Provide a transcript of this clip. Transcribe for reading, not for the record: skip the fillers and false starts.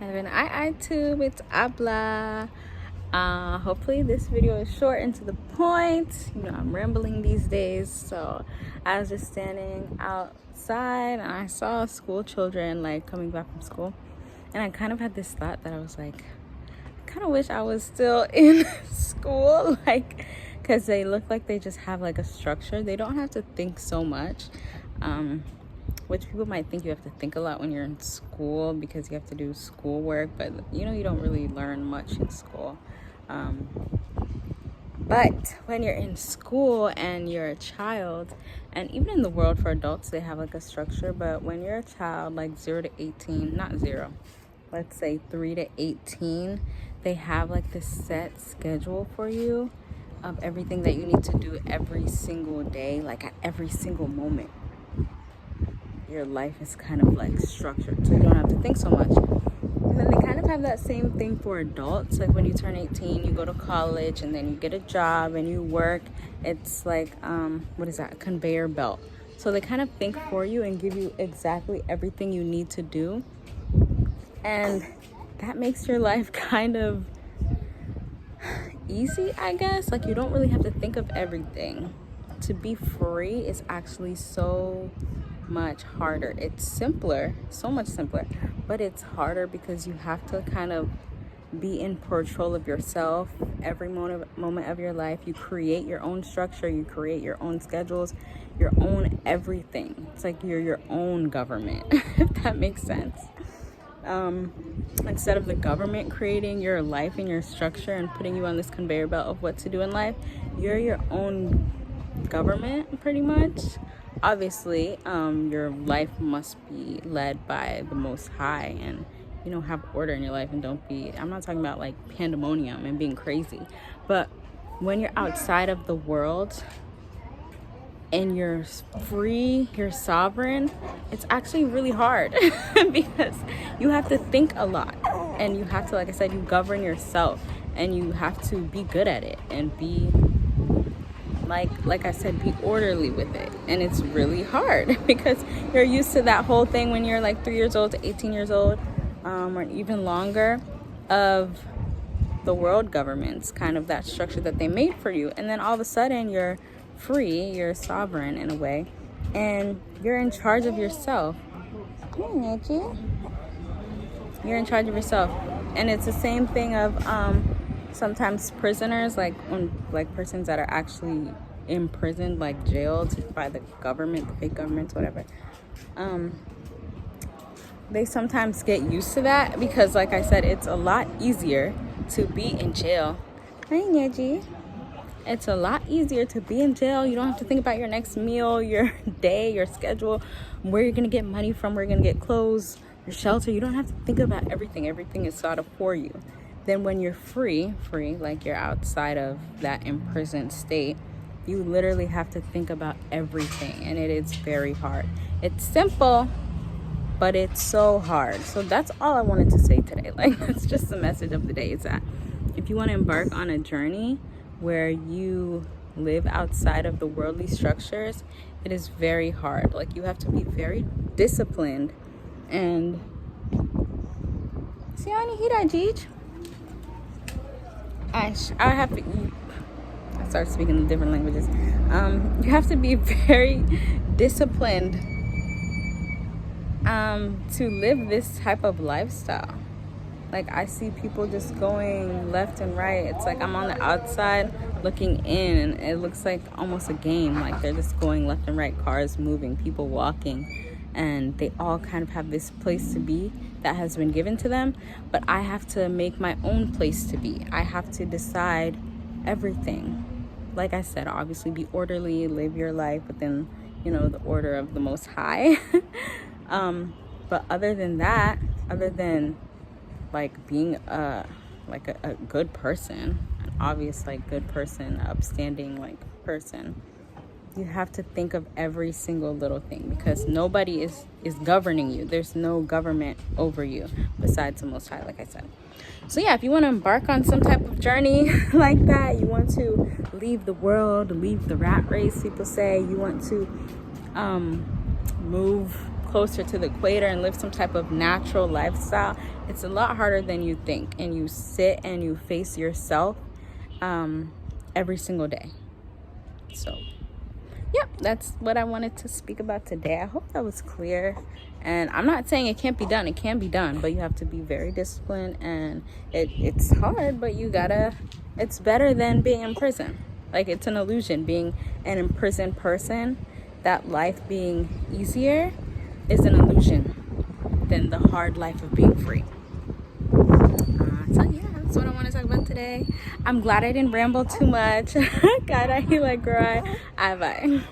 And I tube, it's Abla. Hopefully this video is short and to the point. You know, I'm rambling these days. So I was just standing outside and I saw school children like coming back from school. And I kind of had this thought that I was like, I kind of wish I was still in school. Like, because they look like they just have like a structure. They don't have to think so much. Which people might think you have to think a lot when you're in school because you have to do schoolwork, but you know, you don't really learn much in school. But when you're in school and you're a child, and even in the world for adults, they have like a structure, but when you're a child, like 0 to 18, not 0, let's say 3 to 18, they have like this set schedule for you of everything that you need to do every single day, like at every single moment. Your life is kind of like structured, so you don't have to think so much. And then they kind of have that same thing for adults. Like when you turn 18, you go to college and then you get a job and you work. It's like what is that, a conveyor belt. So they kind of think for you and give you exactly everything you need to do, and that makes your life kind of easy, I guess. Like you don't really have to think of everything. To be free is actually so much harder. It's simpler, so much simpler, but it's harder because you have to kind of be in control of yourself every moment of your life. You create your own structure, you create your own schedules, your own everything. It's like you're your own government, if that makes sense. Instead of the government creating your life and your structure and putting you on this conveyor belt of what to do in life, you're your own government pretty much. Obviously, your life must be led by the Most High and, you know, have order in your life and don't be, I'm not talking about like pandemonium and being crazy, but when you're outside of the world and you're free, you're sovereign, it's actually really hard because you have to think a lot and you have to, like I said, you govern yourself and you have to be good at it and be like I said, be orderly with it. And it's really hard because you're used to that whole thing when you're like 3 years old to 18 years old, or even longer, of the world governments, kind of that structure that they made for you. And then all of a sudden you're free, you're sovereign in a way, and you're in charge of yourself. You're in charge of yourself. And it's the same thing of sometimes prisoners, like persons that are actually imprisoned, like jailed by the government, the fake governments, whatever. They sometimes get used to that because, like I said, it's a lot easier to be in jail. Hi, Neji. It's a lot easier to be in jail. You don't have to think about your next meal, your day, your schedule, where you're gonna get money from, where you're gonna get clothes, your shelter. You don't have to think about everything. Everything is thought of for you. Then when you're free, like you're outside of that imprisoned state, you literally have to think about everything, and it is very hard. It's simple, but it's so hard. So that's all I wanted to say today. Like, that's just the message of the day, is that if you want to embark on a journey where you live outside of the worldly structures, it is very hard. Like, you have to be very disciplined and see how I have to, I start speaking in different languages. You have to be very disciplined to live this type of lifestyle. Like, I see people just going left and right. It's like I'm on the outside looking in, and it looks like almost a game. Like, they're just going left and right, cars moving, people walking, and they all kind of have this place to be that has been given to them. But I have to make my own place to be. I have to decide everything. Like I said, obviously be orderly, live your life within, you know, the order of the Most High. But other than that, other than like being a good person, an obvious like good person, upstanding like person, you have to think of every single little thing because nobody is governing you. There's no government over you besides the Most High, like I said. So yeah, if you want to embark on some type of journey like that, you want to leave the world, leave the rat race, people say, you want to move closer to the equator and live some type of natural lifestyle, it's a lot harder than you think. And you sit and you face yourself every single day. So yep, that's what I wanted to speak about today. I hope that was clear. And I'm not saying it can't be done. It can be done, but you have to be very disciplined, and it's hard, but you gotta, it's better than being in prison. Like, it's an illusion being an imprisoned person. That life being easier is an illusion than the hard life of being free. So yeah, that's what I want to talk about today. I'm glad I didn't ramble too much. God, I like cry. Bye.